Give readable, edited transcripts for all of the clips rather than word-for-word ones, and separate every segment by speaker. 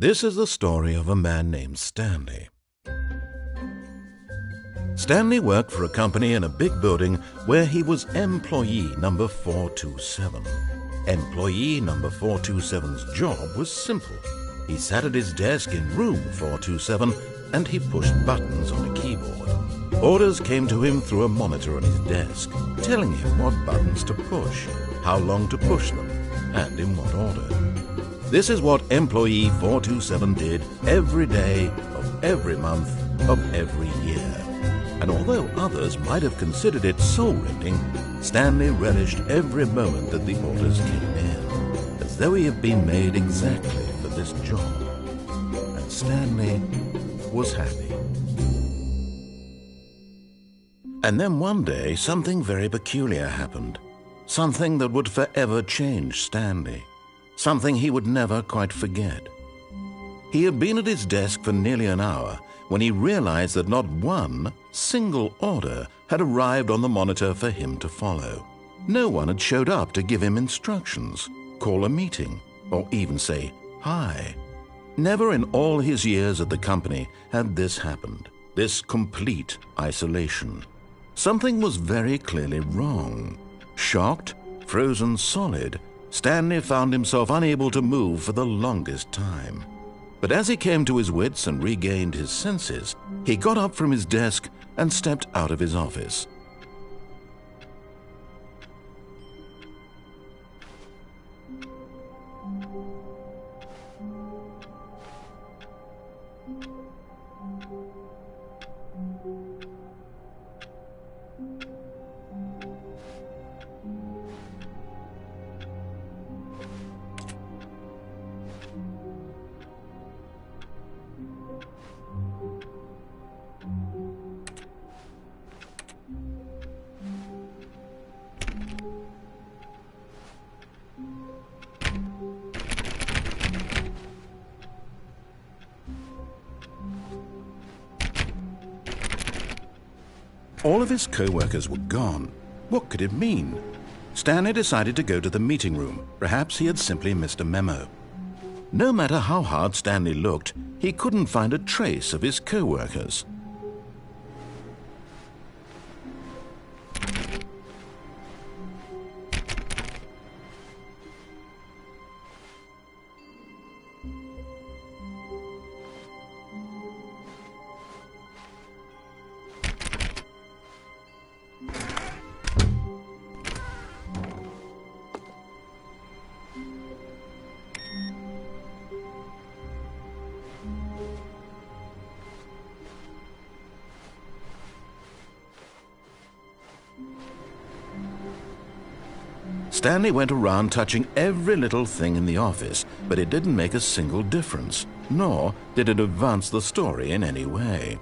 Speaker 1: This is the story of a man named Stanley. Stanley worked for a company in a big building where he was employee number 427. Employee number 427's job was simple. He sat at his desk in room 427 and he pushed buttons on a keyboard. Orders came to him through a monitor on his desk, telling him what buttons to push, how long to push them, and in what order. This is what employee 427 did every day of every month of every year. And although others might have considered it soul-rending, Stanley relished every moment that the orders came in, as though he had been made exactly for this job. And Stanley was happy. And then one day, something very peculiar happened. Something that would forever change Stanley. Something he would never quite forget. He had been at his desk for nearly an hour when he realized that not one single order had arrived on the monitor for him to follow. No one had showed up to give him instructions, call a meeting, or even say hi. Never in all his years at the company had this happened, this complete isolation. Something was very clearly wrong. Shocked, frozen solid, Stanley found himself unable to move for the longest time. But as he came to his wits and regained his senses, he got up from his desk and stepped out of his office. All of his co-workers were gone. What could it mean? Stanley decided to go to the meeting room. Perhaps he had simply missed a memo. No matter how hard Stanley looked, he couldn't find a trace of his co-workers. Stanley went around touching every little thing in the office, but it didn't make a single difference, nor did it advance the story in any way.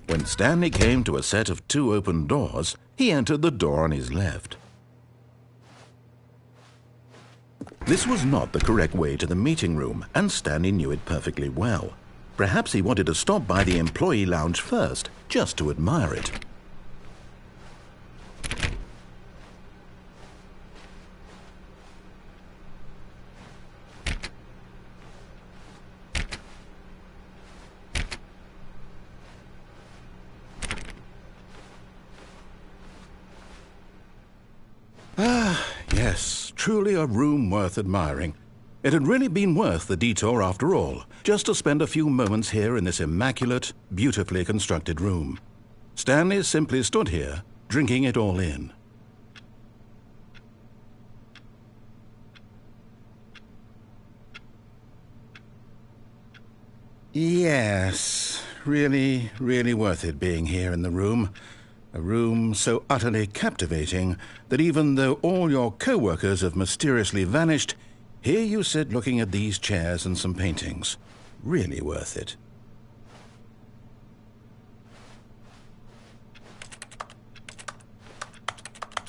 Speaker 1: When Stanley came to a set of 2 open doors, he entered the door on his left. This was not the correct way to the meeting room, and Stanley knew it perfectly well. Perhaps he wanted to stop by the employee lounge first, just to admire it. Yes, truly a room worth admiring. It had really been worth the detour after all, just to spend a few moments here in this immaculate, beautifully constructed room. Stanley simply stood here, drinking it all in. Yes, really, really worth it being here in the room. A room so utterly captivating that even though all your co-workers have mysteriously vanished, here you sit looking at these chairs and some paintings. Really worth it.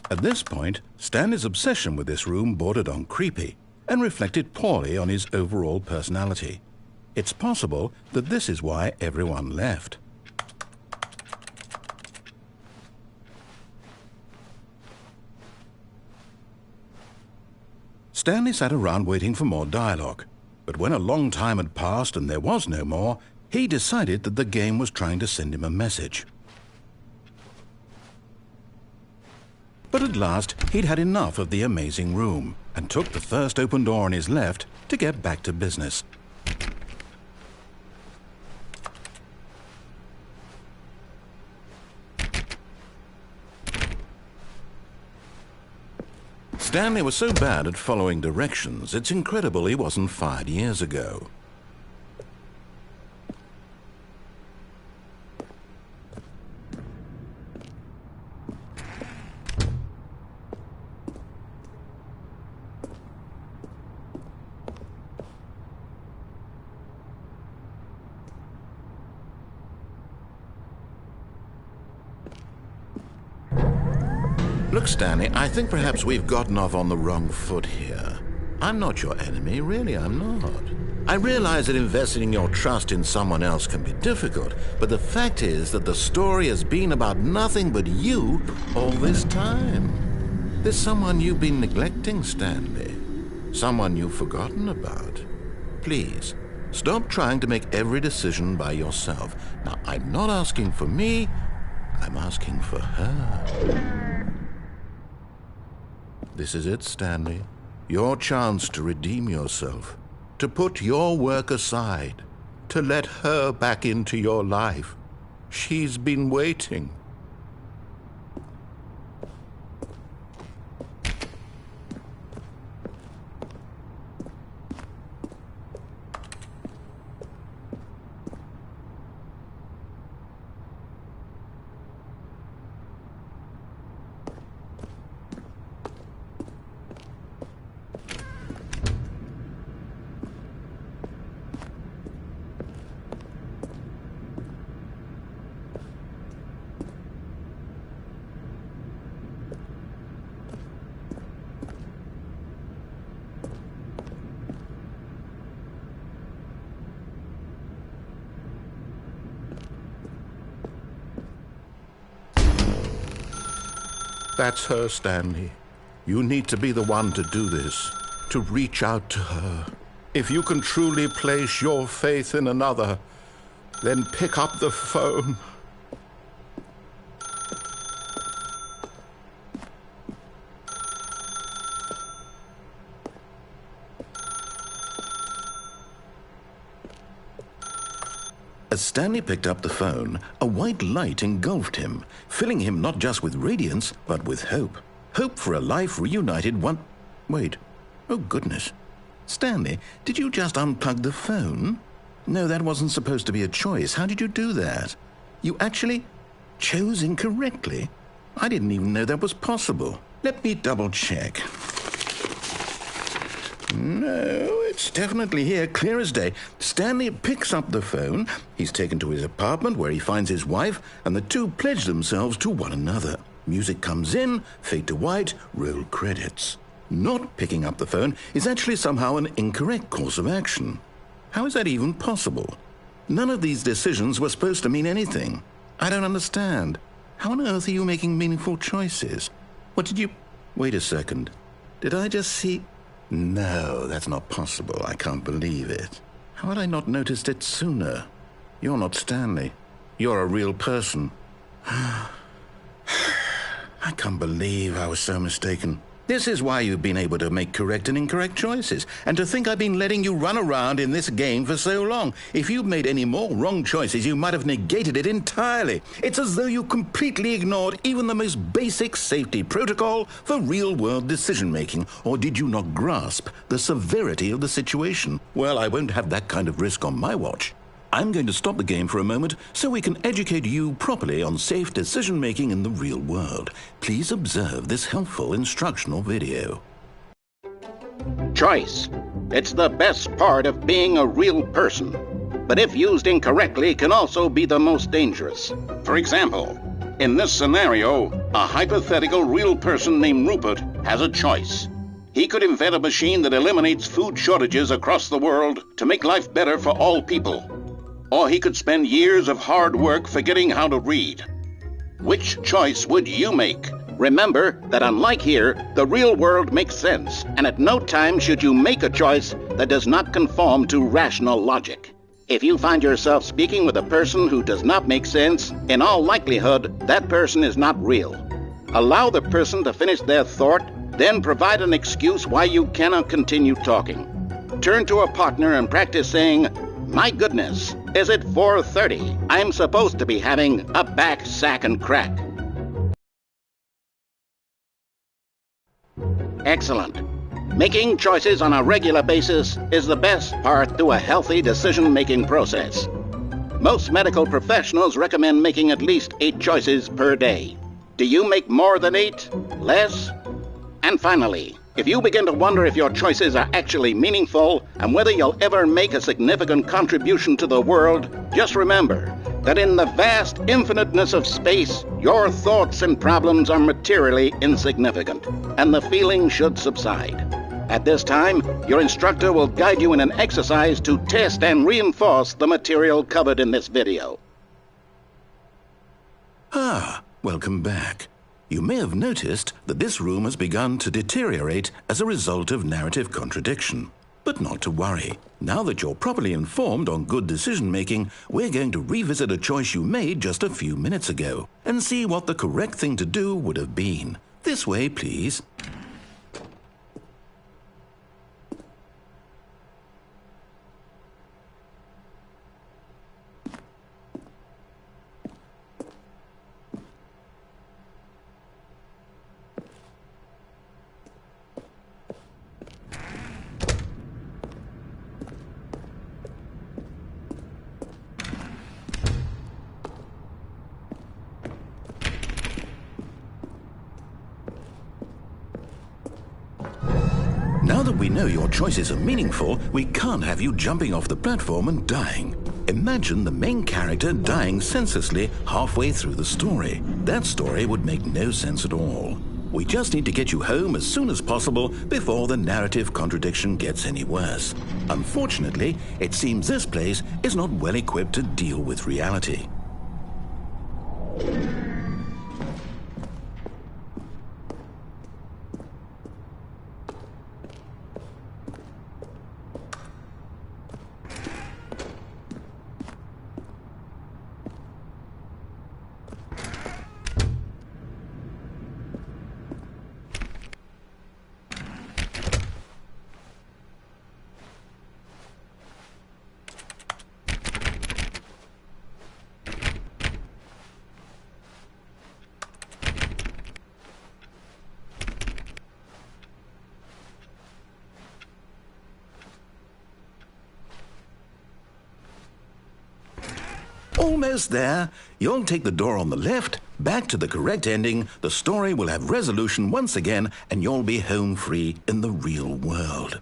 Speaker 1: At this point, Stanley's obsession with this room bordered on creepy and reflected poorly on his overall personality. It's possible that this is why everyone left. Stanley sat around waiting for more dialogue, but when a long time had passed and there was no more, he decided that the game was trying to send him a message. But at last, he'd had enough of the amazing room and took the first open door on his left to get back to business. Stanley was so bad at following directions, it's incredible he wasn't fired years ago. Look, Stanley, I think perhaps we've gotten off on the wrong foot here. I'm not your enemy, really, I'm not. I realize that investing your trust in someone else can be difficult, but the fact is that the story has been about nothing but you all this time. There's someone you've been neglecting, Stanley. Someone you've forgotten about. Please, stop trying to make every decision by yourself. Now, I'm not asking for me, I'm asking for her. This is it, Stanley. Your chance to redeem yourself, to put your work aside, to let her back into your life. She's been waiting. That's her, Stanley. You need to be the one to do this, to reach out to her. If you can truly place your faith in another, then pick up the phone. As Stanley picked up the phone, a white light engulfed him, filling him not just with radiance, but with hope. Hope for a life reunited one... Wait. Oh, goodness. Stanley, did you just unplug the phone? No, that wasn't supposed to be a choice. How did you do that? You actually chose incorrectly? I didn't even know that was possible. Let me double-check. No, it's definitely here, clear as day. Stanley picks up the phone. He's taken to his apartment where he finds his wife, and the two pledge themselves to one another. Music comes in, fade to white, roll credits. Not picking up the phone is actually somehow an incorrect course of action. How is that even possible? None of these decisions were supposed to mean anything. I don't understand. How on earth are you making meaningful choices? What did you... Wait a second. Did I just see... No, that's not possible. I can't believe it. How had I not noticed it sooner? You're not Stanley. You're a real person. I can't believe I was so mistaken. This is why you've been able to make correct and incorrect choices. And to think I've been letting you run around in this game for so long. If you'd made any more wrong choices, you might have negated it entirely. It's as though you completely ignored even the most basic safety protocol for real-world decision-making. Or did you not grasp the severity of the situation? Well, I won't have that kind of risk on my watch. I'm going to stop the game for a moment so we can educate you properly on safe decision-making in the real world. Please observe this helpful instructional video.
Speaker 2: Choice. It's the best part of being a real person, but if used incorrectly can also be the most dangerous. For example, in this scenario, a hypothetical real person named Rupert has a choice. He could invent a machine that eliminates food shortages across the world to make life better for all people. Or he could spend years of hard work forgetting how to read. Which choice would you make? Remember that unlike here, the real world makes sense, and at no time should you make a choice that does not conform to rational logic. If you find yourself speaking with a person who does not make sense, in all likelihood, that person is not real. Allow the person to finish their thought, then provide an excuse why you cannot continue talking. Turn to a partner and practice saying, "My goodness, is it 4:30? I'm supposed to be having a back, sack, and crack." Excellent. Making choices on a regular basis is the best part to a healthy decision-making process. Most medical professionals recommend making at least 8 choices per day. Do you make more than 8? Less? And finally, if you begin to wonder if your choices are actually meaningful and whether you'll ever make a significant contribution to the world, just remember that in the vast infiniteness of space, your thoughts and problems are materially insignificant, and the feeling should subside. At this time, your instructor will guide you in an exercise to test and reinforce the material covered in this video.
Speaker 1: Welcome back. You may have noticed that this room has begun to deteriorate as a result of narrative contradiction. But not to worry. Now that you're properly informed on good decision-making, we're going to revisit a choice you made just a few minutes ago and see what the correct thing to do would have been. This way, please. Now that we know your choices are meaningful, we can't have you jumping off the platform and dying. Imagine the main character dying senselessly halfway through the story. That story would make no sense at all. We just need to get you home as soon as possible before the narrative contradiction gets any worse. Unfortunately, it seems this place is not well equipped to deal with reality. Almost there. You'll take the door on the left, back to the correct ending, the story will have resolution once again, and you'll be home free in the real world.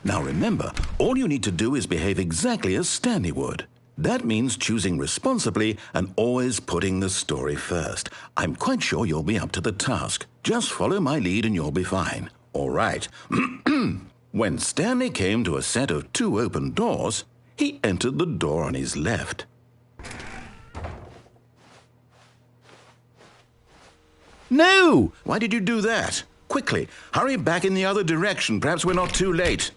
Speaker 1: Now remember, all you need to do is behave exactly as Stanley would. That means choosing responsibly and always putting the story first. I'm quite sure you'll be up to the task. Just follow my lead and you'll be fine. All right. When Stanley came to a set of 2 open doors, he entered the door on his left. No! Why did you do that? Quickly, hurry back in the other direction. Perhaps we're not too late.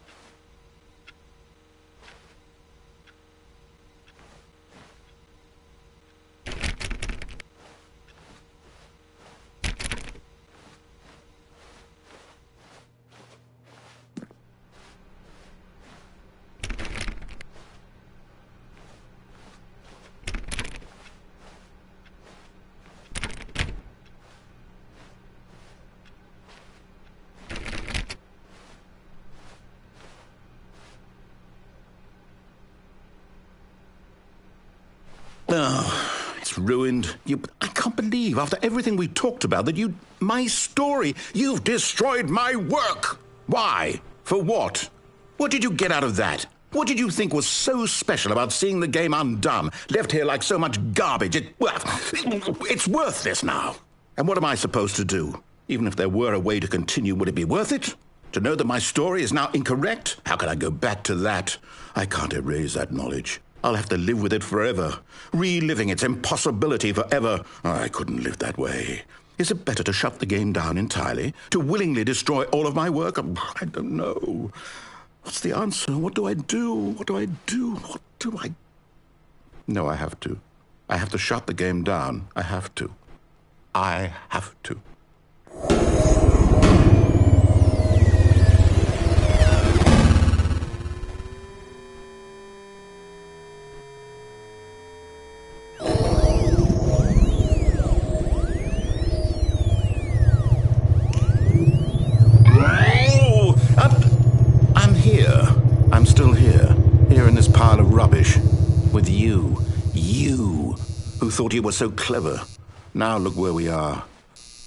Speaker 1: Oh, it's ruined. I can't believe, after everything we talked about, that my story, you've destroyed my work. Why? For what? What did you get out of that? What did you think was so special about seeing the game undone, left here like so much garbage? It's worthless now. And what am I supposed to do? Even if there were a way to continue, would it be worth it? To know that my story is now incorrect? How can I go back to that? I can't erase that knowledge. I'll have to live with it forever, reliving its impossibility forever. I couldn't live that way. Is it better to shut the game down entirely? To willingly destroy all of my work? I don't know. What's the answer? What do I do? What do I do? What do I... No, I have to. I have to shut the game down. I have to. I have to. I'm still here in this pile of rubbish, with you who thought you were so clever. Now look where we are.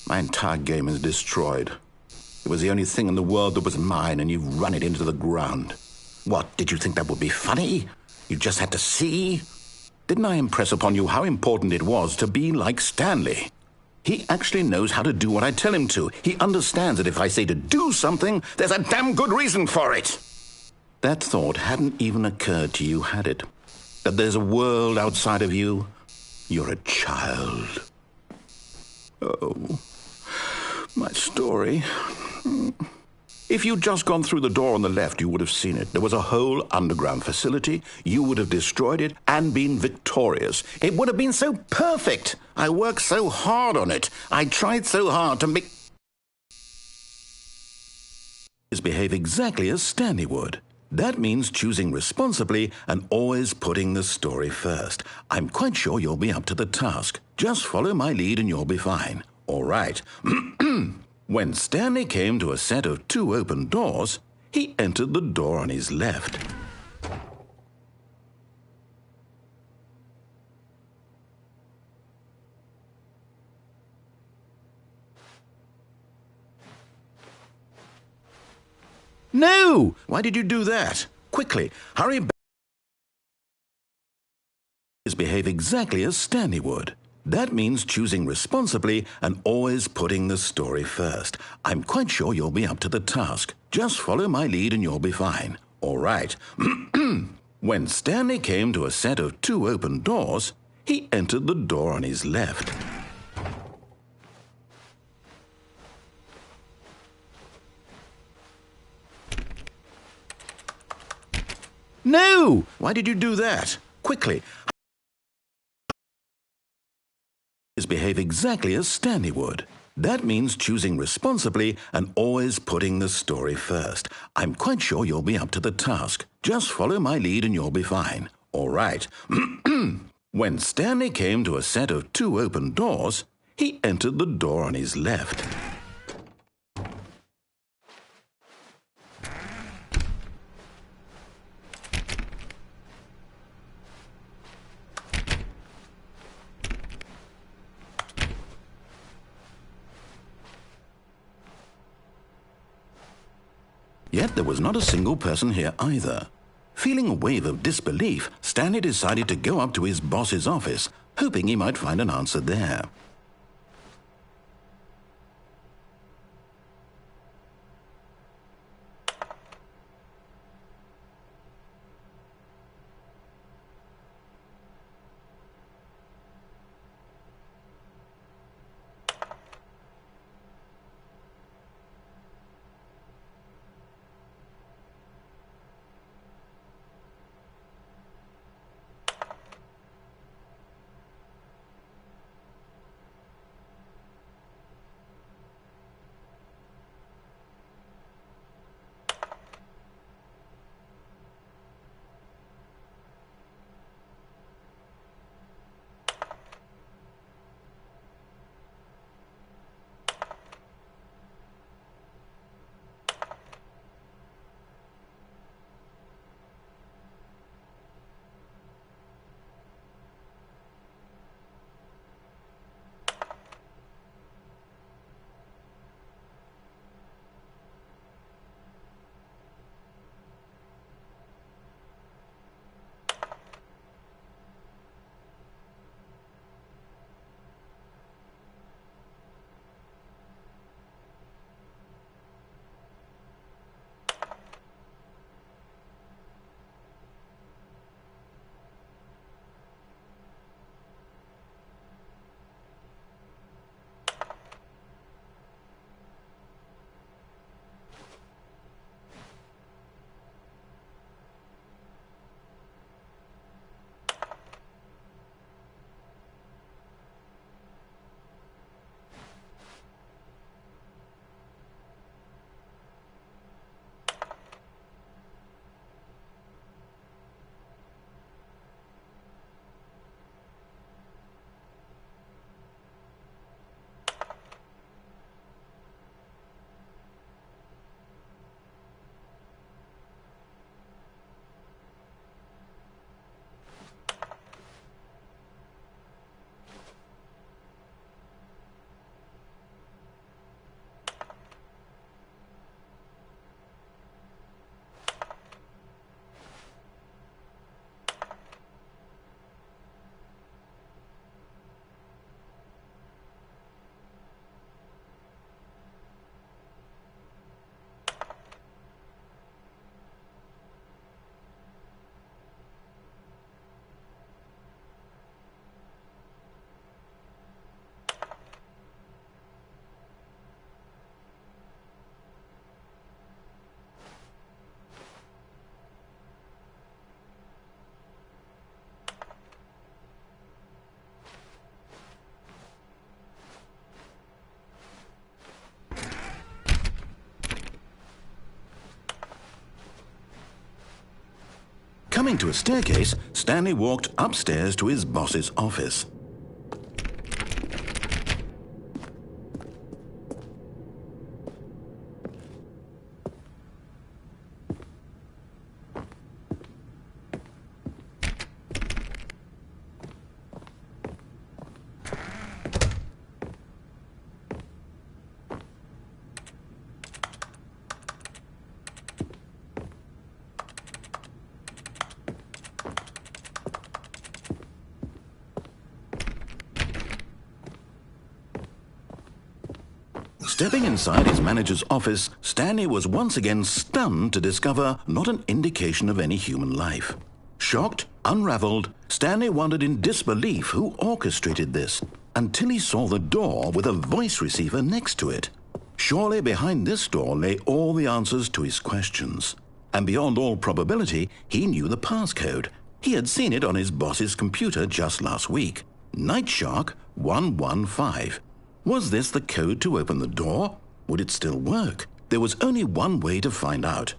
Speaker 1: My entire game is destroyed. It was the only thing in the world that was mine, and you've run it into the ground. What, did you think that would be funny? You just had to see? Didn't I impress upon you how important it was to be like Stanley? He actually knows how to do what I tell him to. He understands that if I say to do something, there's a damn good reason for it. That thought hadn't even occurred to you, had it? That there's a world outside of you? You're a child. Oh, my story. If you'd just gone through the door on the left, you would have seen it. There was a whole underground facility. You would have destroyed it and been victorious. It would have been so perfect. I worked so hard on it. I tried so hard to make... behave exactly as Stanley would. That means choosing responsibly and always putting the story first. I'm quite sure you'll be up to the task. Just follow my lead and you'll be fine. All right. When Stanley came to a set of 2 open doors, he entered the door on his left. No! Why did you do that? Quickly, hurry back. Behave exactly as Stanley would. That means choosing responsibly and always putting the story first. I'm quite sure you'll be up to the task. Just follow my lead and you'll be fine. All right. When Stanley came to a set of 2 open doors, he entered the door on his left. No! Why did you do that? Quickly. Behave exactly as Stanley would. That means choosing responsibly and always putting the story first. I'm quite sure you'll be up to the task. Just follow my lead and you'll be fine. All right. When Stanley came to a set of 2 open doors, he entered the door on his left. Yet there was not a single person here either. Feeling a wave of disbelief, Stanley decided to go up to his boss's office, hoping he might find an answer there. Coming to a staircase, Stanley walked upstairs to his boss's office. Stepping inside his manager's office, Stanley was once again stunned to discover not an indication of any human life. Shocked, unraveled, Stanley wondered in disbelief who orchestrated this, until he saw the door with a voice receiver next to it. Surely behind this door lay all the answers to his questions. And beyond all probability, he knew the passcode. He had seen it on his boss's computer just last week. Night Shark 115. Was this the code to open the door? Would it still work? There was only one way to find out.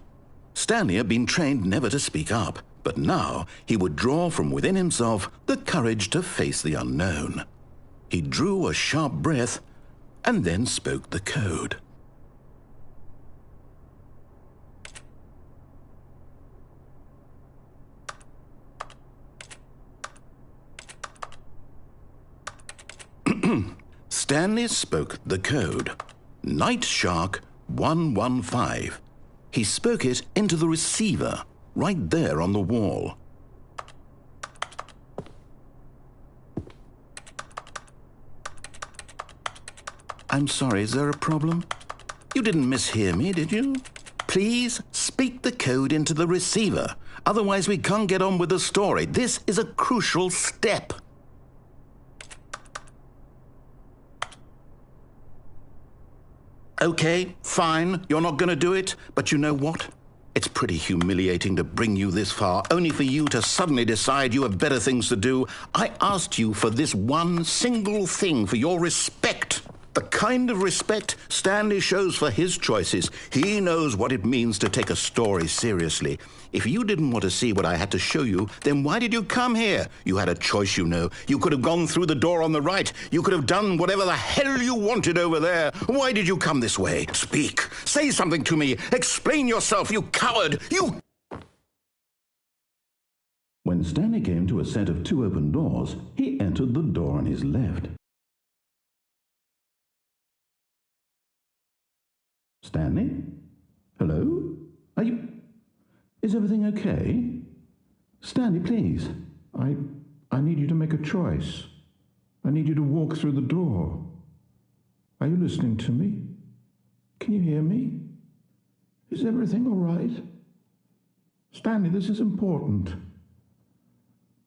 Speaker 1: Stanley had been trained never to speak up, but now he would draw from within himself the courage to face the unknown. He drew a sharp breath and then spoke the code. Stanley spoke the code. Night Shark 115. He spoke it into the receiver, right there on the wall. I'm sorry, is there a problem? You didn't mishear me, did you? Please speak the code into the receiver. Otherwise we can't get on with the story. This is a crucial step. Okay, fine, you're not going to do it, but you know what? It's pretty humiliating to bring you this far, only for you to suddenly decide you have better things to do. I asked you for this one single thing, for your respect. The kind of respect Stanley shows for his choices. He knows what it means to take a story seriously. If you didn't want to see what I had to show you, then why did you come here? You had a choice, you know. You could have gone through the door on the right. You could have done whatever the hell you wanted over there. Why did you come this way? Speak. Say something to me. Explain yourself, you coward. You... When Stanley came to a set of two open doors, he entered the door on his left. Stanley? Hello? Are you... Is everything okay? Stanley, please. I need you to make a choice. I need you to walk through the door. Are you listening to me? Can you hear me? Is everything all right? Stanley, this is important.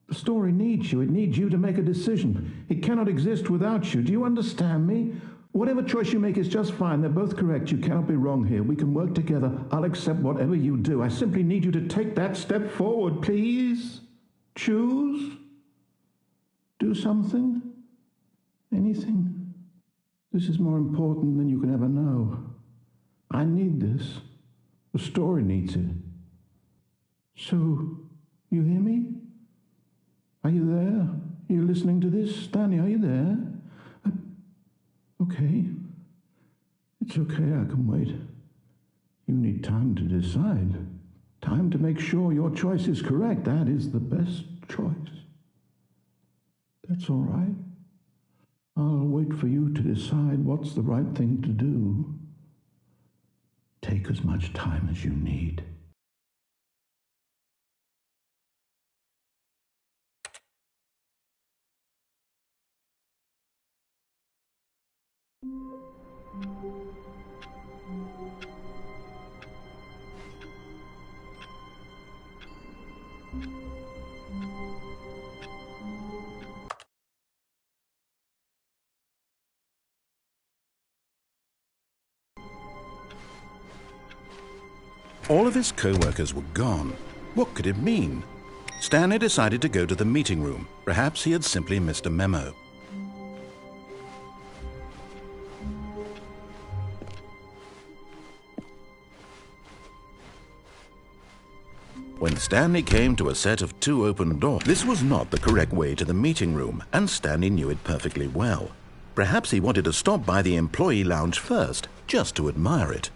Speaker 1: The story needs you. It needs you to make a decision. It cannot exist without you. Do you understand me? Whatever choice you make is just fine. They're both correct. You cannot be wrong here. We can work together. I'll accept whatever you do. I simply need you to take that step forward, please. Choose. Do something. Anything. This is more important than you can ever know. I need this. The story needs it. So, you hear me? Are you there? Are you listening to this? Stanley, are you there? Okay. It's okay, I can wait. You need time to decide. Time to make sure your choice is correct. That is the best choice. That's all right. I'll wait for you to decide what's the right thing to do. Take as much time as you need. All of his co-workers were gone. What could it mean? Stanley decided to go to the meeting room. Perhaps he had simply missed a memo. When Stanley came to a set of 2 open doors, this was not the correct way to the meeting room, and Stanley knew it perfectly well. Perhaps he wanted to stop by the employee lounge first, just to admire it.